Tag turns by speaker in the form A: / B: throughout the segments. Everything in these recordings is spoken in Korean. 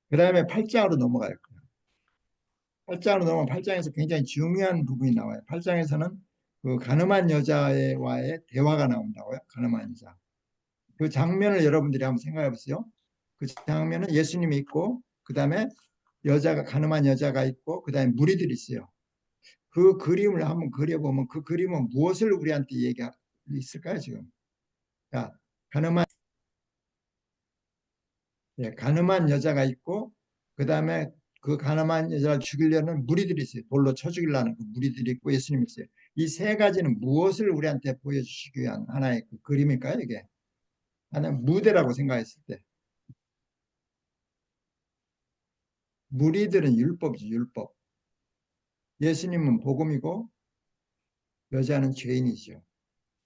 A: 그 다음에 8장으로 넘어가요. 8장으로 넘어가면 8장에서 굉장히 중요한 부분이 나와요. 8장에서는 그 가늠한 여자와의 대화가 나온다고요. 가늠한 여자. 그 장면을 여러분들이 한번 생각해 보세요. 그 장면은 예수님이 있고 그 다음에 여자가 가늠한 여자가 있고 그 다음에 무리들이 있어요. 그 그림을 한번 그려보면 그 그림은 무엇을 우리한테 얘기할 수 있을까요 지금? 자, 가늠한 가늠한 여자가 있고 그 다음에 그 가늠한 여자를 죽이려는 무리들이 있어요. 돌로 쳐 죽이려는 그 무리들이 있고 예수님이 있어요. 이 세 가지는 무엇을 우리한테 보여주시기 위한 하나의 그 그림일까요? 이게 하나의 무대라고 생각했을 때 무리들은 율법이죠. 율법. 예수님은 복음이고 여자는 죄인이죠.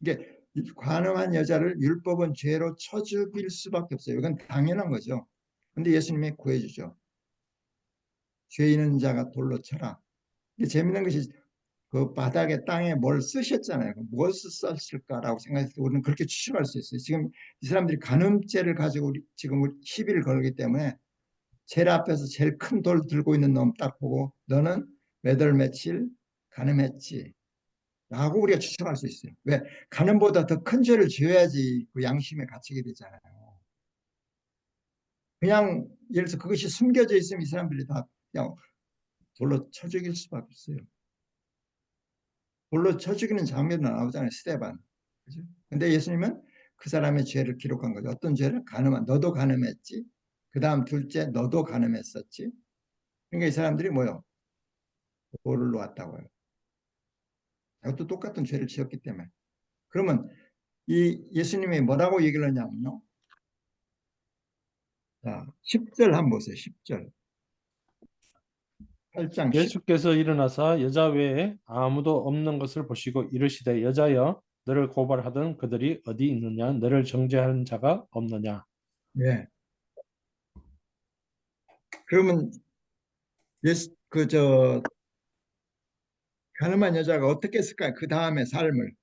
A: 이게 관음한 여자를 율법은 죄로 쳐 죽일 수밖에 없어요. 이건 당연한 거죠. 근데 예수님이 구해주죠. 죄 있는 자가 돌로 쳐라. 이게 재밌는 것이 그 바닥에 땅에 뭘 쓰셨잖아요. 무엇을 썼을까라고 생각해서 우리는 그렇게 추측할 수 있어요. 지금 이 사람들이 간음죄를 가지고 지금 시비를 걸기 때문에 제일 앞에서 제일 큰 돌 들고 있는 놈 딱 보고 너는 몇 월 며칠 간음했지 라고 우리가 추측할 수 있어요. 왜? 간음보다 더 큰 죄를 지어야지 그 양심에 갇히게 되잖아요. 그냥 예를 들어서 그것이 숨겨져 있으면 이 사람들이 다 그냥 돌로 쳐 죽일 수밖에 없어요. 돌로 쳐 죽이는 장면도 나오잖아요. 스테반. 그죠? 근데 예수님은 그 사람의 죄를 기록한 거죠. 어떤 죄를? 간음한. 너도 간음했지. 그 다음 둘째, 너도 간음했었지. 그러니까 이 사람들이 뭐요? 돌을 놓았다고요. 이것도 똑같은 죄를 지었기 때문에. 그러면 이 예수님이 뭐라고 얘기를 하냐면요. 자, 10절 한번 보세요. 10절. 8장 10.
B: 예수께서 일어나사 여자 외에 아무도 없는 것을 보시고 이르시되 여자여 너를 고발하던 그들이 어디 있느냐 너를 정죄하는 자가 없느냐.
A: 예. 그러면 예수 그저 가늠한 여자가 어떻게 했을까요? 그 다음에 삶을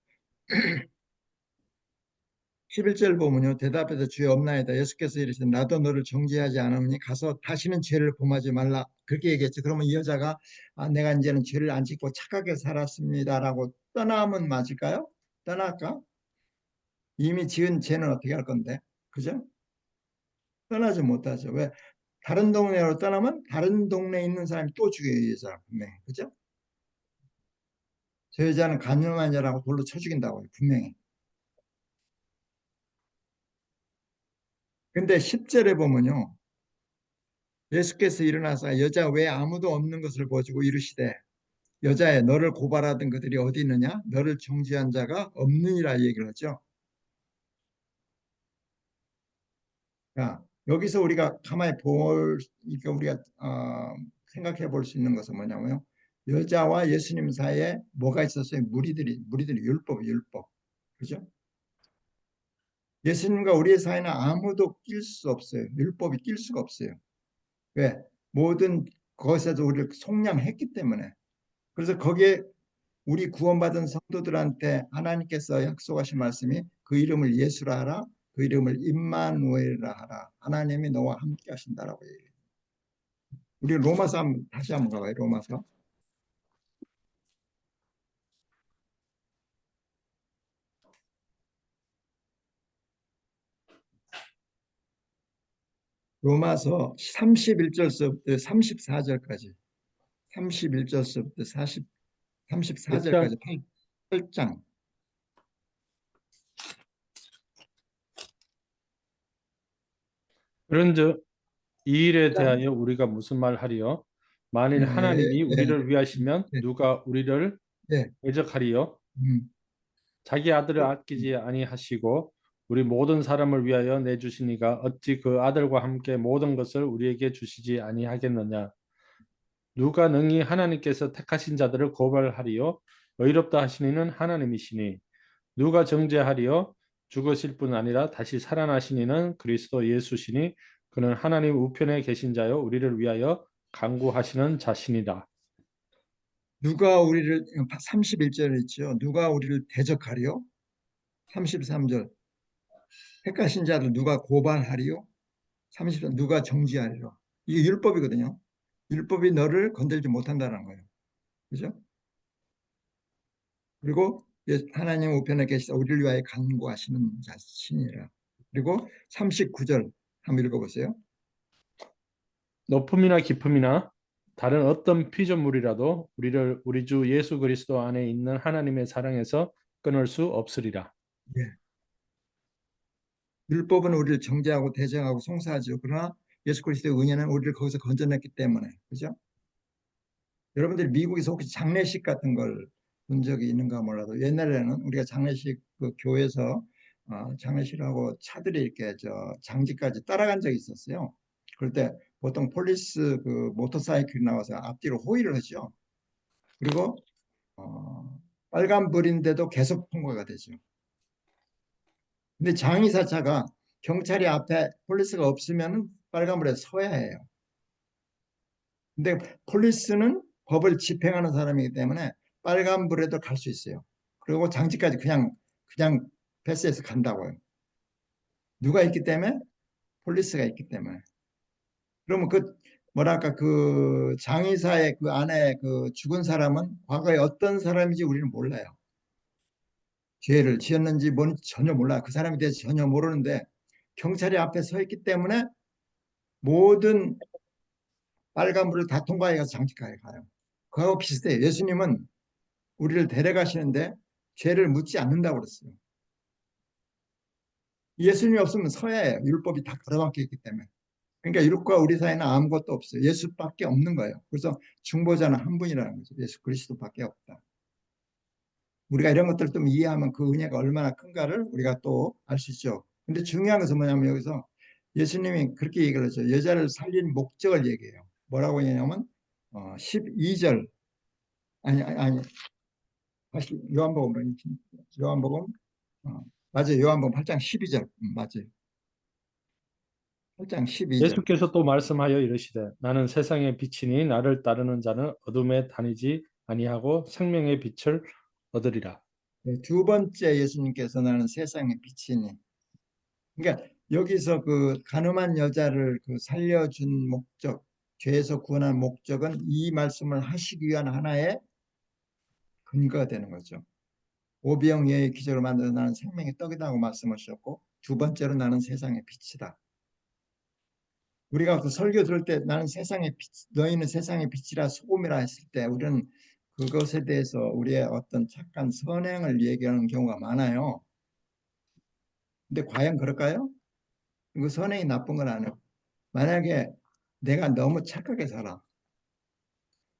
A: 11절 보면요. 대답해서 주여 없나이다. 예수께서 이르시되 나도 너를 정죄하지 않으니 가서 다시는 죄를 범하지 말라. 그렇게 얘기했죠. 그러면 이 여자가 내가 이제는 죄를 안 짓고 착하게 살았습니다라고 떠나면 맞을까요? 떠날까? 이미 지은 죄는 어떻게 할 건데? 그죠? 떠나지 못하죠. 왜? 다른 동네로 떠나면 다른 동네에 있는 사람이 또 죽여요. 이 여자 분명히. 그죠? 저 여자는 간음한 자라고 돌로 쳐 죽인다고요. 분명히. 근데 10절에 보면요. 예수께서 일어나서 여자 외에 아무도 없는 것을 보시고 이르시되 여자여 너를 고발하던 그들이 어디 있느냐? 너를 정죄한 자가 없느니라 얘기를 하죠. 자, 여기서 우리가 가만히 그러니까 우리가 생각해 볼 수 있는 것은 뭐냐면요. 여자와 예수님 사이에 뭐가 있었어요? 무리들이 율법. 그죠? 예수님과 우리의 사이는 아무도 낄 수 없어요. 율법이 낄 수가 없어요. 왜? 모든 것에서 우리를 속량했기 때문에. 그래서 거기에 우리 구원받은 성도들한테 하나님께서 약속하신 말씀이 그 이름을 예수라 하라. 그 이름을 임마누엘이라 하라. 하나님이 너와 함께 하신다라고 얘기해요. 우리 로마서 다시 한번 가봐요. 로마서. 로마서 31절서부터 34절까지. 31절서부터 34절까지 8장.
B: 그런즉 이 일에 대하여 우리가 무슨 말하리요? 만일
A: 예,
B: 하나님이
A: 예,
B: 우리를 위하시면
A: 예,
B: 누가 우리를
A: 예.
B: 대적하리요?
A: 음.
B: 자기 아들을 아끼지 아니하시고 우리 모든 사람을 위하여 내주시니가 어찌 그 아들과 함께 모든 것을 우리에게 주시지 아니하겠느냐? 누가 능히 하나님께서 택하신 자들을 고발하리요? 의롭다 하시니는 하나님이시니 누가 정죄하리요? 죽으실 뿐 아니라 다시 살아나시니는 그리스도 예수시니 그는 하나님 우편에 계신 자요 우리를 위하여 간구하시는 자신이다.
A: 누가 우리를 31절에 있죠. 누가 우리를 대적하리요? 33절. 택하신 자를 누가 고발하리요? 30절. 누가 정죄하리요? 이게 율법이거든요. 율법이 너를 건들지 못한다는 거예요. 그죠? 그리고 하나님 우편에 계시다 우리를 위하여 간구하시는 자신이라. 그리고 39절 한번 읽어보세요.
B: 높음이나 깊음이나 다른 어떤 피조물이라도 우리를 우리 주 예수 그리스도 안에 있는 하나님의 사랑에서 끊을 수 없으리라.
A: 예. 율법은 우리를 정죄하고 대적하고 송사하죠. 그러나 예수 그리스도의 은혜는 우리를 거기서 건져냈기 때문에. 그죠? 여러분들이 미국에서 혹시 장례식 같은 걸 본 적이 있는가 몰라도 옛날에는 우리가 장례식 그 교회에서 장례식하고 차들이 이렇게 저 장지까지 따라간 적이 있었어요. 그럴 때 보통 폴리스 그 모터사이클이 나와서 앞뒤로 호위를 하죠. 그리고 빨간불인데도 계속 통과가 되죠. 근데 장의사차가 경찰이 앞에 폴리스가 없으면 빨간불에 서야 해요. 근데 폴리스는 법을 집행하는 사람이기 때문에 빨간불에도 갈 수 있어요. 그리고 장지까지 그냥 패스해서 간다고요. 누가 있기 때문에? 폴리스가 있기 때문에. 그러면 그 뭐랄까 그 장의사의 그 안에 그 죽은 사람은 과거에 어떤 사람인지 우리는 몰라요. 죄를 지었는지 뭔지 전혀 몰라요. 그 사람에 대해서 전혀 모르는데 경찰이 앞에 서 있기 때문에 모든 빨간불을 다 통과해서 장지까지 가요. 그거하고 비슷해요. 예수님은 우리를 데려가시는데 죄를 묻지 않는다고 그랬어요. 예수님이 없으면 서야 해요. 율법이 다 가로막혀 있기 때문에. 그러니까 율법과 우리 사이는 아무것도 없어요. 예수밖에 없는 거예요. 그래서 중보자는 한 분이라는 거죠. 예수 그리스도밖에 없다. 우리가 이런 것들을 좀 이해하면 그 은혜가 얼마나 큰가를 우리가 또 알 수 있죠. 근데 중요한 것은 뭐냐면 여기서 예수님이 그렇게 얘기를 하죠. 여자를 살린 목적을 얘기해요. 뭐라고 얘기하냐면 12절 아니 다시 요한복음 맞아요. 요한복음 8장 12절 맞아요. 8장 12절
B: 예수께서 또 말씀하여 이르시되 나는 세상의 빛이니 나를 따르는 자는 어둠에 다니지 아니하고 생명의 빛을 얻으리라.
A: 두 번째 예수님께서 나는 세상의 빛이니 그러니까 여기서 그 가늠한 여자를 그 살려준 목적 죄에서 구원한 목적은 이 말씀을 하시기 위한 하나의 근거가 되는 거죠. 오병이어의 기적을 만들어 나는 생명의 떡이다고 말씀하셨고 두 번째로 나는 세상의 빛이다. 우리가 그 설교 들을 때 나는 세상의 빛, 너희는 세상의 빛이라 소금이라 했을 때 우리는 그것에 대해서 우리의 어떤 착한 선행을 얘기하는 경우가 많아요. 근데 과연 그럴까요? 그 선행이 나쁜 건 아니에요. 만약에 내가 너무 착하게 살아.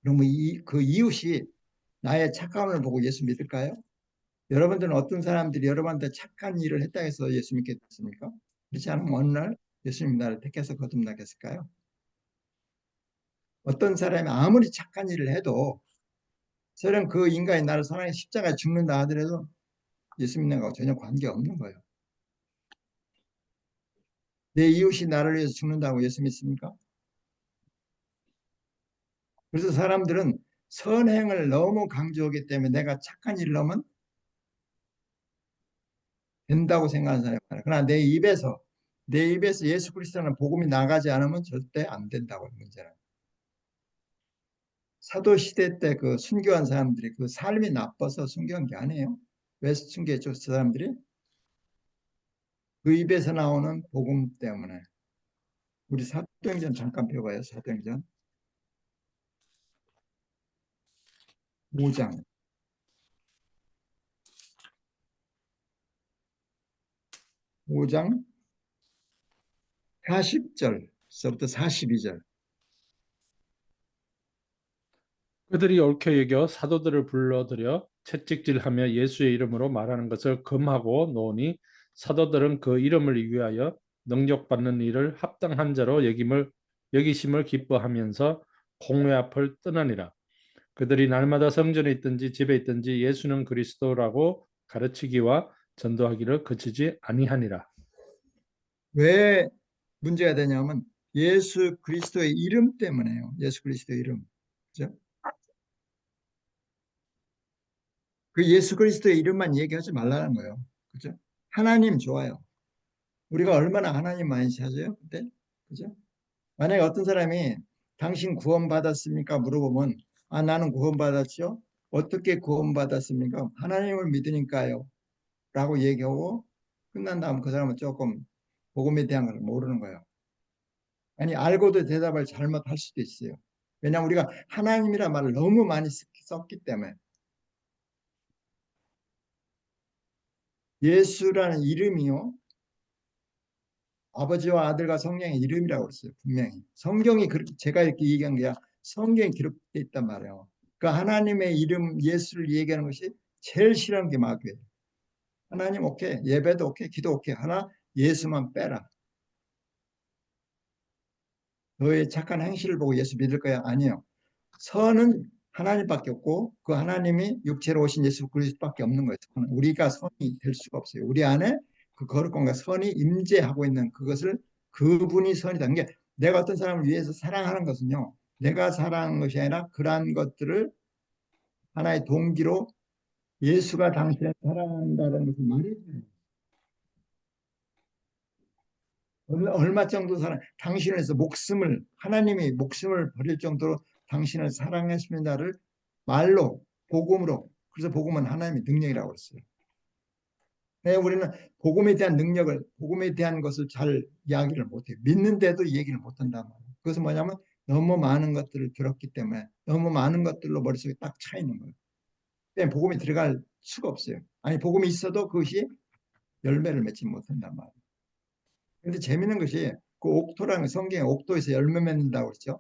A: 그러면 그 이웃이 나의 착함을 보고 예수 믿을까요? 여러분들은 어떤 사람들이 여러분한테 착한 일을 했다 해서 예수 믿겠습니까? 그렇지 않으면 어느 날 예수님 나를 택해서 거듭나겠을까요? 어떤 사람이 아무리 착한 일을 해도 설령 그 인간이 나를 사랑해 십자가에 죽는다 하더라도 예수 믿는 거하고 전혀 관계없는 거예요. 내 이웃이 나를 위해서 죽는다고 예수 믿습니까? 그래서 사람들은 선행을 너무 강조하기 때문에 내가 착한 일을 하면 된다고 생각하는 사람이 많아요. 그러나 내 입에서 예수 그리스도라는 복음이 나가지 않으면 절대 안 된다고 문제는. 사도 시대 때 그 순교한 사람들이 그 삶이 나빠서 순교한 게 아니에요. 왜 순교했죠? 그 사람들이 그 입에서 나오는 복음 때문에. 우리 사도행전 잠깐 펴봐요. 사도행전 5장 5장 40절서부터 42절.
B: 그들이 옳게 여겨 사도들을 불러들여 채찍질하며 예수의 이름으로 말하는 것을 금하고 노니 사도들은 그 이름을 위하여 능력받는 일을 합당한 자로 여기심을 기뻐하면서 공회 앞을 떠나니라. 그들이 날마다 성전에 있든지 집에 있든지 예수는 그리스도라고 가르치기와 전도하기를 그치지 아니하니라.
A: 왜 문제가 되냐면 예수 그리스도의 이름 때문에요. 예수 그리스도의 이름. 그죠? 그 예수 그리스도의 이름만 얘기하지 말라는 거예요. 그죠? 하나님 좋아요. 우리가 얼마나 하나님 많이 찾아요? 그때? 그죠? 만약에 어떤 사람이 당신 구원받았습니까? 물어보면 아, 나는 구원받았죠. 어떻게 구원받았습니까? 하나님을 믿으니까요. 라고 얘기하고 끝난 다음 그 사람은 조금 복음에 대한 걸 모르는 거예요. 아니, 알고도 대답을 잘못할 수도 있어요. 왜냐하면 우리가 하나님이란 말을 너무 많이 썼기 때문에. 예수라는 이름이요, 아버지와 아들과 성령의 이름이라고 했어요. 분명히 성경이 그렇게, 제가 이렇게 얘기한 게야, 성경에 기록되어 있단 말이에요. 그 하나님의 이름 예수를 얘기하는 것이 제일 싫어하는 게 마귀예요. 하나님 오케이, 예배도 오케이, 기도 오케이, 하나 예수만 빼라. 너의 착한 행실을 보고 예수 믿을 거야? 아니요. 선은 하나님밖에 없고 그 하나님이 육체로 오신 예수 그리스도밖에 없는 거예요. 우리가 선이 될 수가 없어요. 우리 안에 그 거룩함과 선이 임재하고 있는 그것을, 그분이 선이다. 그러니까 내가 어떤 사람을 위해서 사랑하는 것은요, 내가 사랑하는 것이 아니라 그러한 것들을 하나의 동기로 예수가 당신을 사랑한다는 것을 말해줘요. 얼마 정도 사랑, 당신을 위해서 목숨을, 하나님이 목숨을 버릴 정도로 당신을 사랑했습니다를 말로, 복음으로. 그래서 복음은 하나님의 능력이라고 했어요. 네, 우리는 복음에 대한 능력을, 복음에 대한 것을 잘 이야기를 못해요. 믿는데도 얘기를 못한단 말이에요. 그것은 뭐냐면 너무 많은 것들을 들었기 때문에 너무 많은 것들로 머릿속에 딱 차 있는 거예요. 그냥 복음이 들어갈 수가 없어요. 아니, 복음이 있어도 그것이 열매를 맺지 못한단 말이에요. 근데 재밌는 것이 그 옥토라는, 성경에 옥토에서 열매 맺는다고 그랬죠.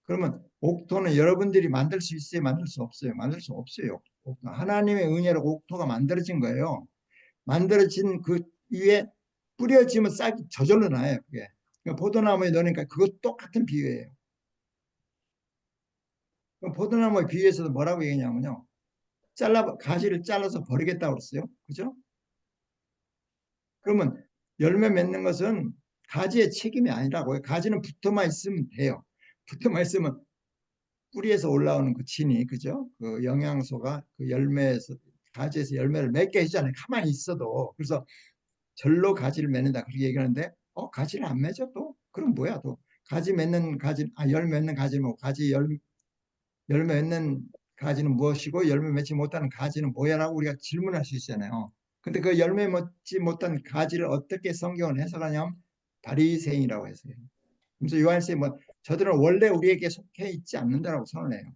A: 그러면 옥토는 여러분들이 만들 수 있어요? 만들 수 없어요? 만들 수 없어요. 옥토. 하나님의 은혜로 옥토가 만들어진 거예요. 만들어진 그 위에 뿌려지면 싹이 저절로 나요. 그게. 그러니까 포도나무에 넣으니까 그것 똑같은 비유예요. 포도나무에 비유해서도 뭐라고 얘기냐면요, 가지를 잘라서 버리겠다고 그랬어요. 그죠? 그러면 열매 맺는 것은 가지의 책임이 아니라고요. 가지는 붙어만 있으면 돼요. 붙어만 있으면 뿌리에서 올라오는 그 진이, 그죠? 그 영양소가 그 열매에서, 가지에서 열매를 맺게 해주잖아요. 가만히 있어도. 그래서 절로 가지를 맺는다 그렇게 얘기하는데, 가지를 안 맺어 또? 그럼 뭐야 또? 가지 맺는 가지, 열 맺는 가지는 뭐, 열매 맺는 가지는 무엇이고 열매 맺지 못하는 가지는 뭐야라고 우리가 질문할 수 있잖아요. 근데 그 열매 맺지 못한 가지를 어떻게 성경을 해석하냐면 바리새인이라고 했어요. 그래서 요한일서에 뭐, 저들은 원래 우리에게 속해 있지 않는다라고 선언해요.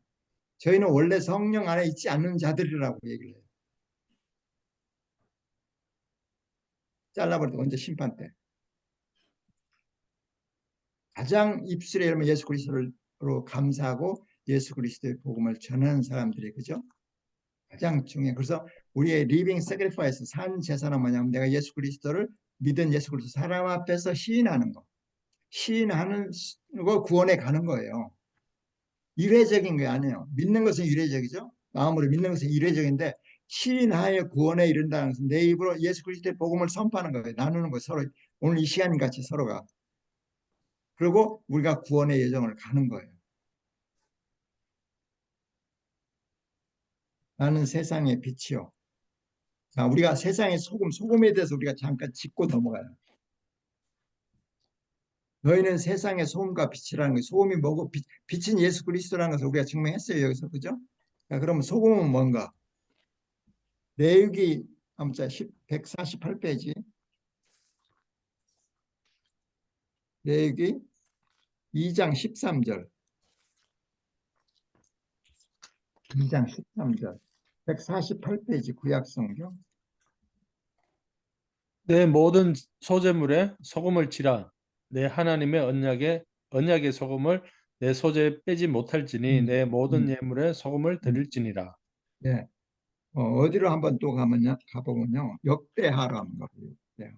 A: 저희는 원래 성령 안에 있지 않는 자들이라고 얘기를 해요. 잘라버릴 때 언제 심판 때. 가장 입술에 열면 예수 그리스도로 감사하고 예수 그리스도의 복음을 전하는 사람들이, 그죠? 가장 중요해. 그래서 우리의 리빙 세크리파이스, 산 제사는 뭐냐면 내가 예수 그리스도를 믿은 예수 그리스도 사람 앞에서 시인하는 거. 시인하는 거 구원에 가는 거예요. 유례적인 게 아니에요. 믿는 것은 유례적이죠. 마음으로 믿는 것은 유례적인데 시인하여 구원에 이른다는 것은 내 입으로 예수 그리스도의 복음을 선포하는 거예요. 나누는 거예요. 서로 오늘 이 시간 같이 서로가. 그리고 우리가 구원의 여정을 가는 거예요. 나는 세상의 빛이요. 자, 우리가 세상의 소금, 소금에 대해서 우리가 잠깐 짚고 넘어가요. 너희는 세상의 소금과 빛이라는 거예요. 소금이 뭐고 빛은 예수 그리스도라는 것을 우리가 증명했어요. 여기서. 그죠? 자, 그러면 소금은 뭔가? 레위기 아무튼 148페이지. 레위기 2장 13절. 2장 13절. 148페이지 구약성경.
B: 내 모든 소재물에 소금을 치라. 내 하나님의 언약의 소금을 내 소재에 빼지 못할지니 내 모든
A: 음,
B: 예물에 소금을
A: 음.
B: 드릴지니라.
A: 네. 디로 한번 또 가보면요. 역대하로 한번 가보요. 네.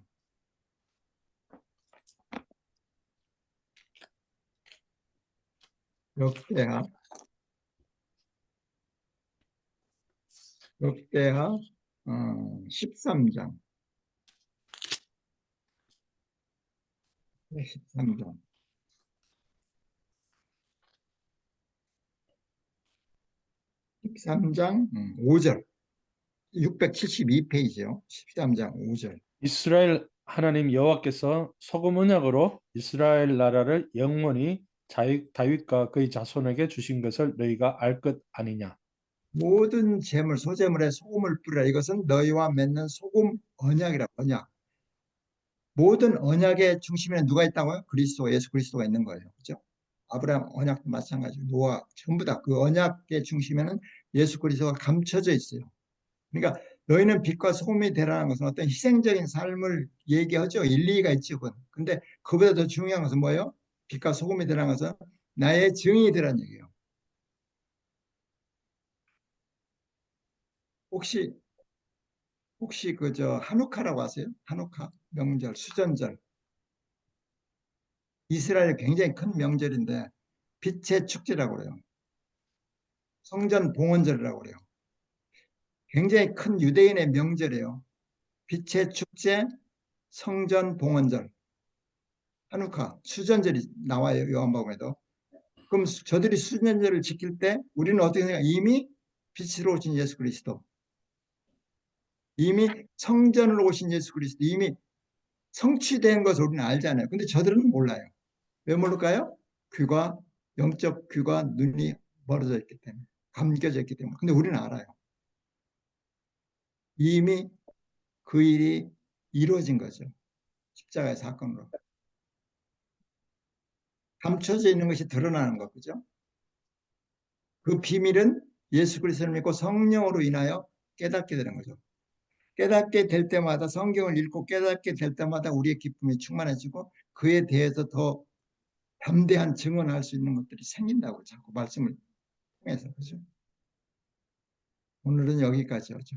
A: 역대하, 역대하 13장. 13장. 13장 5절. 672페이지요. 13장 5절.
B: 이스라엘 하나님 여호와께서 소금 언약으로 이스라엘 나라를 영원히 다윗과 그의 자손에게 주신 것을 너희가 알 것 아니냐.
A: 모든 재물 소재물에 소금을 뿌리라. 이것은 너희와 맺는 소금 언약이라. 언약. 모든 언약의 중심에는 누가 있다고요? 그리스도, 예수 그리스도가 있는 거예요. 그죠? 아브라함 언약도 마찬가지고 노아 전부 다 그 언약의 중심에는 예수 그리스도가 감춰져 있어요. 그러니까 너희는 빛과 소금이 되라는 것은 어떤 희생적인 삶을 얘기하죠. 일리가 있죠. 그건. 근데 그보다 더 중요한 것은 뭐예요? 빛과 소금이 되라는 것은 나의 증인이 되라는 얘기예요. 혹시 그저 한우카라고 아세요? 한우카 명절, 수전절. 이스라엘 굉장히 큰 명절인데 빛의 축제라고 그래요. 성전 봉헌절이라고 그래요. 굉장히 큰 유대인의 명절이에요. 빛의 축제, 성전 봉헌절, 한우카, 수전절이 나와요. 요한복음에도. 그럼 저들이 수전절을 지킬 때 우리는 어떻게 생각해요? 이미 빛으로 오신 예수 그리스도, 이미 성전으로 오신 예수 그리스도, 이미 성취된 것을 우리는 알잖아요. 근데 저들은 몰라요. 왜 모를까요? 영적 귀가 눈이 멀어져 있기 때문에, 감겨져 있기 때문에. 근데 우리는 알아요. 이미 그 일이 이루어진 거죠. 십자가의 사건으로. 감춰져 있는 것이 드러나는 것, 그죠? 그 비밀은 예수 그리스도를 믿고 성령으로 인하여 깨닫게 되는 거죠. 깨닫게 될 때마다 성경을 읽고 깨닫게 될 때마다 우리의 기쁨이 충만해지고 그에 대해서 더 담대한 증언할 수 있는 것들이 생긴다고 자꾸 말씀을 통해서. 그죠? 오늘은 여기까지 하죠.